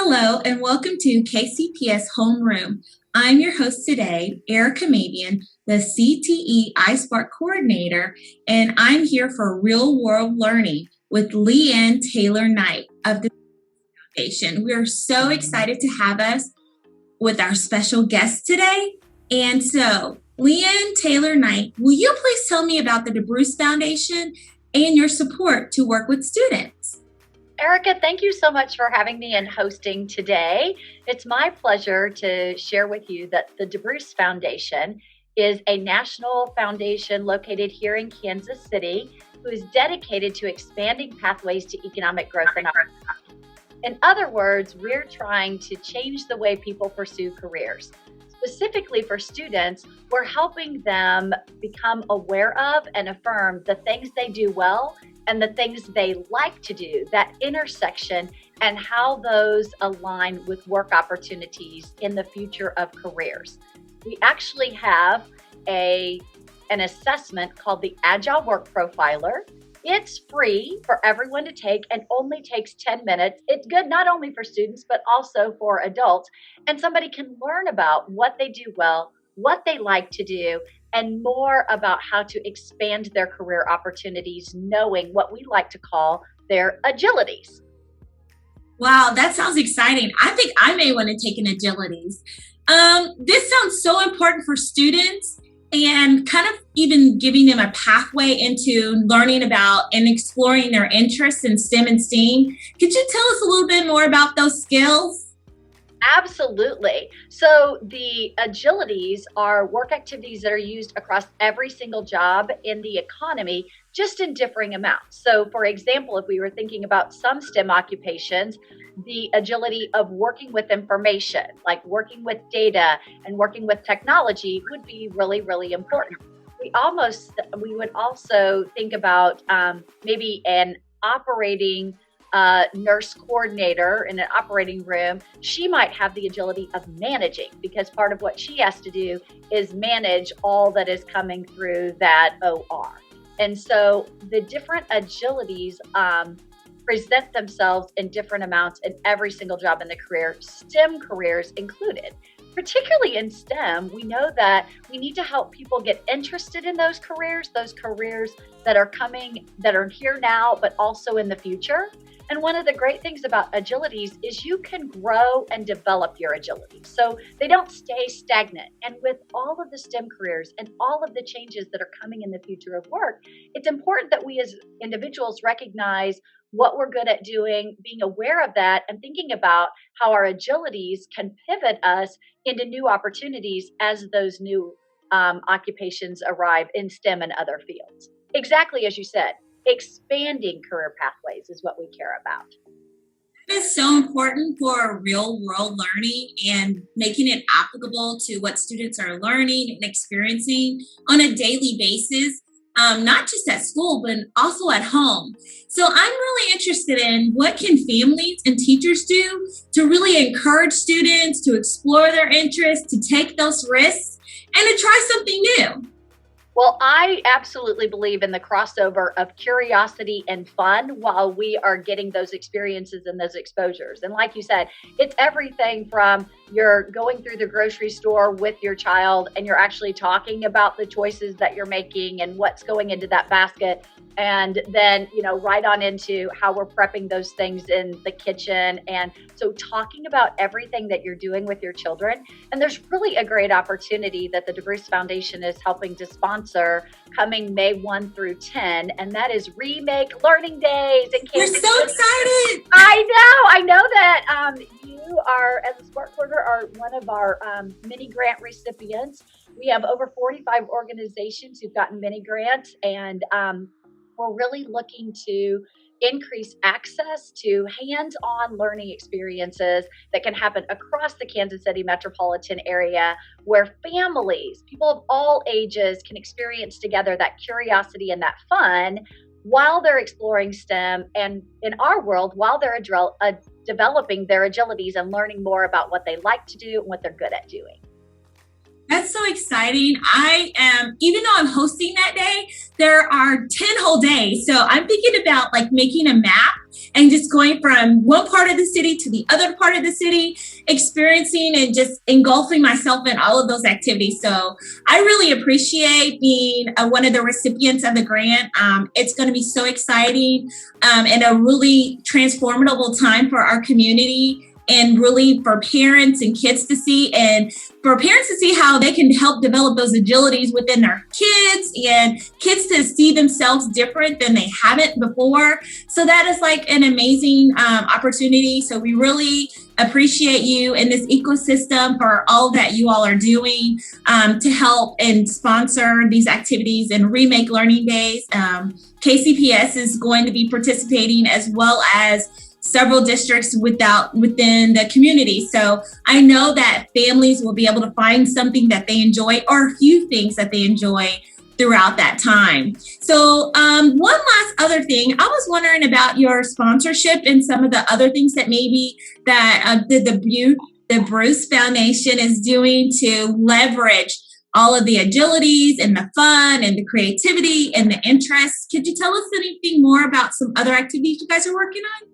Hello and welcome to KCPS Homeroom. I'm your host today, Ericka Mabion, the CTE iSpark Coordinator, and I'm here for Real World Learning with Leigh Ann Taylor Knight of the Foundation. We are so excited to have us with our special guest today. And so, Leigh Ann Taylor Knight, will you please tell me about the DeBruce Foundation and your support to work with students? Ericka, thank you so much for having me and hosting today. It's my pleasure to share with you that the DeBruce Foundation is a national foundation located here in Kansas City who is dedicated to expanding pathways to economic growth and opportunity. In other words, we're trying to change the way people pursue careers. Specifically for students, we're helping them become aware of and affirm the things they do well and the things they like to do, that intersection, and how those align with work opportunities in the future of careers. We actually have an assessment called the Agile Work Profiler. It's free for everyone to take and only takes 10 minutes. It's good not only for students, but also for adults. And somebody can learn about what they do well, what they like to do, and more about how to expand their career opportunities, knowing what we like to call their agilities. Wow, that sounds exciting. I think I may want to take an agilities. This sounds so important for students and kind of even giving them a pathway into learning about and exploring their interests in STEM and STEAM. Could you tell us a little bit more about those skills? Absolutely. So the agilities are work activities that are used across every single job in the economy, just in differing amounts. So for example, if we were thinking about some STEM occupations, the agility of working with information, like working with data and working with technology, would be really, really important. We would also think about maybe an operating nurse coordinator in an operating room. She might have the agility of managing, because part of what she has to do is manage all that is coming through that OR. And so the different agilities present themselves in different amounts in every single job in the career, STEM careers included. Particularly in STEM, we know that we need to help people get interested in those careers that are coming, that are here now, but also in the future. And one of the great things about agilities is you can grow and develop your agility, so they don't stay stagnant. And with all of the STEM careers and all of the changes that are coming in the future of work, it's important that we as individuals recognize what we're good at doing, being aware of that, and thinking about how our agilities can pivot us into new opportunities as those new occupations arrive in STEM and other fields. Exactly as you said. Expanding career pathways is what we care about. It is so important for real world learning and making it applicable to what students are learning and experiencing on a daily basis, not just at school, but also at home. So I'm really interested in what can families and teachers do to really encourage students to explore their interests, to take those risks, and to try something new. Well, I absolutely believe in the crossover of curiosity and fun while we are getting those experiences and those exposures. And like you said, it's everything from you're going through the grocery store with your child and you're actually talking about the choices that you're making and what's going into that basket. And then, right on into how we're prepping those things in the kitchen. And so talking about everything that you're doing with your children. And there's really a great opportunity that the DeBruce Foundation is helping to sponsor coming May 1 through 10. And that is Remake Learning Days in Kansas City. We're so excited. I know that you are, as a Spark Coordinator, are one of our mini grant recipients. We have over 45 organizations who've gotten mini grants, and we're really looking to increase access to hands-on learning experiences that can happen across the Kansas City metropolitan area, where families, people of all ages, can experience together that curiosity and that fun while they're exploring STEM, and in our world, while they're developing their agilities and learning more about what they like to do and what they're good at doing. That's so exciting. I am, even though I'm hosting that day, there are 10 whole days. So I'm thinking about like making a map and just going from one part of the city to the other part of the city, experiencing and just engulfing myself in all of those activities. So I really appreciate being one of the recipients of the grant. It's going to be so exciting and a really transformative time for our community and really for parents and kids to see, and for parents to see how they can help develop those agilities within their kids, and kids to see themselves different than they haven't before. So that is like an amazing opportunity. So we really appreciate you in this ecosystem for all that you all are doing to help and sponsor these activities and Remake Learning Days. KCPS is going to be participating, as well as several districts within the community. So I know that families will be able to find something that they enjoy, or a few things that they enjoy throughout that time. So one last other thing, I was wondering about your sponsorship and some of the other things that maybe that the DeBruce Foundation is doing to leverage all of the agilities and the fun and the creativity and the interest. Could you tell us anything more about some other activities you guys are working on?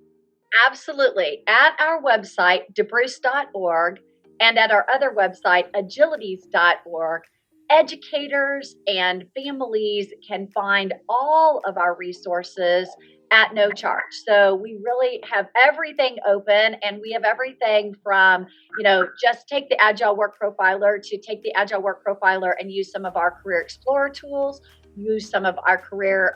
Absolutely. At our website, DeBruce.org, and at our other website, Agilities.org, educators and families can find all of our resources at no charge. So we really have everything open, and we have everything from, just take the Agile Work Profiler to take the Agile Work Profiler and use some of our Career Explorer tools, use some of our career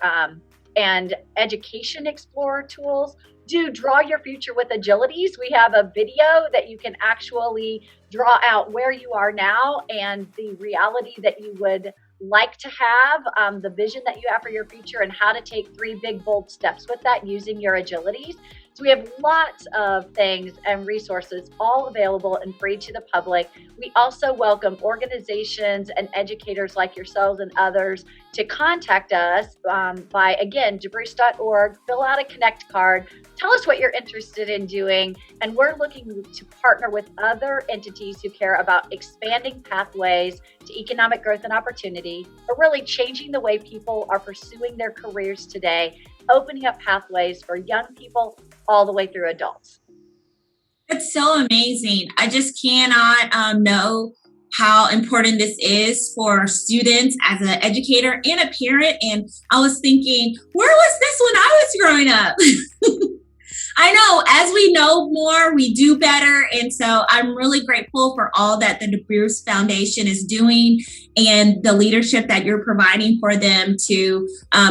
and Education Explorer tools. Do Draw Your Future with Agilities. We have a video that you can actually draw out where you are now and the reality that you would like to have, the vision that you have for your future, and how to take 3 big, bold steps with that using your agilities. So we have lots of things and resources all available and free to the public. We also welcome organizations and educators like yourselves and others to contact us by, again, DeBruce.org, fill out a Connect card, tell us what you're interested in doing, and we're looking to partner with other entities who care about expanding pathways to economic growth and opportunity, or really changing the way people are pursuing their careers today, opening up pathways for young people all the way through adults. It's so amazing. I just cannot know how important this is for students as an educator and a parent. And I was thinking, where was this when I was growing up? I know, as we know more, we do better. And so I'm really grateful for all that the DeBruce Foundation is doing and the leadership that you're providing for them to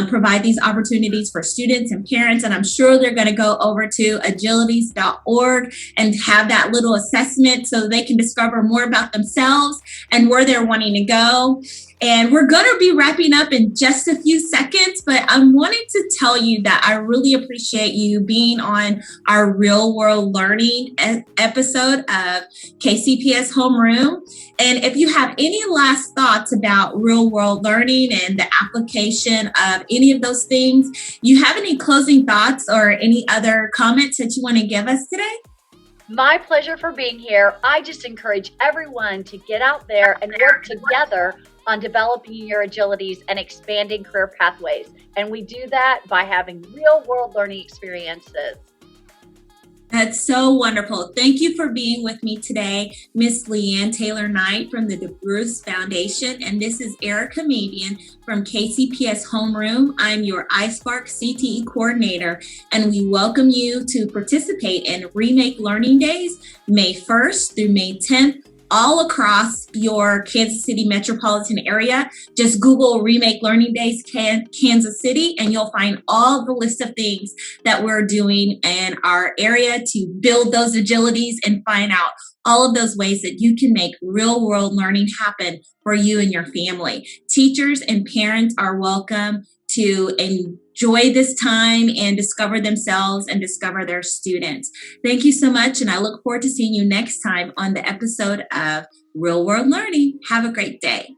provide these opportunities for students and parents. And I'm sure they're going to go over to agilities.org and have that little assessment so they can discover more about themselves and where they're wanting to go. And we're going to be wrapping up in just a few seconds, but I'm wanting to tell you that I really appreciate you being on our real world learning episode of KCPS Homeroom. And if you have any last thoughts about real world learning and the application of any of those things, you have any closing thoughts or any other comments that you want to give us today? My pleasure for being here. I just encourage everyone to get out there and work together on developing your agilities and expanding career pathways. And we do that by having real world learning experiences. That's so wonderful. Thank you for being with me today, Miss Leigh Ann Taylor Knight from the DeBruce Foundation. And this is Ericka Mabion from KCPS Homeroom. I'm your iSpark CTE coordinator, and we welcome you to participate in Remake Learning Days, May 1st through May 10th, all across your Kansas City metropolitan area. Just Google Remake Learning Days Kansas City, and you'll find all the list of things that we're doing in our area to build those agilities and find out all of those ways that you can make real world learning happen for you and your family. Teachers and parents are welcome to enjoy this time and discover themselves and discover their students. Thank you so much, and I look forward to seeing you next time on the episode of Real World Learning. Have a great day.